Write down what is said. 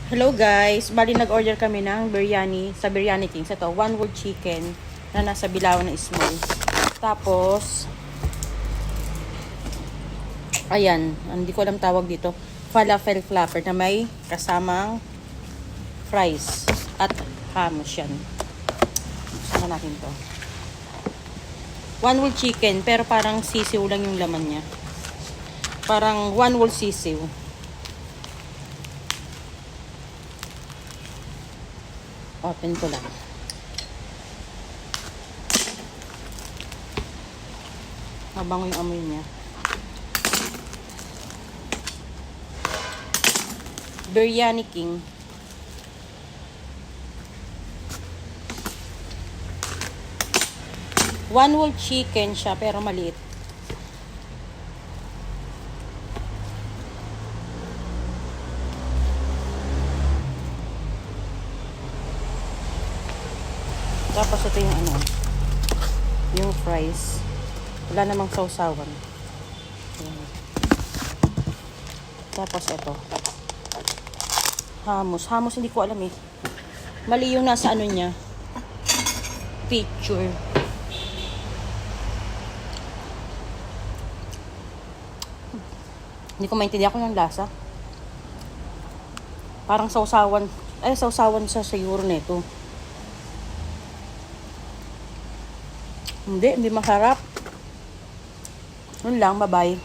Hello guys, bali nag-order kami ng biryani sa Biryani Kings. Ito, one whole chicken na nasa Bilao na small. Tapos, ayan, hindi ko alam tawag dito. Falafel flapper na may kasamang fries at hummus yan. Saan natin to? One whole chicken, pero parang sisiw lang yung laman niya. Parang one whole sisiw. Open ko lang. Mabango yung amoy niya. Biryani King. One whole chicken siya pero maliit. Tapos ito yung yung fries. Wala namang sausawan. Ayan. Tapos ito. Hummus. Hummus hindi ko alam eh. Mali yung nasa niya. Picture. Hindi ko maintindihan kung yung lasa. Parang sausawan. Sausawan sa siguro nito. Hindi masarap. Yun lang, bye-bye.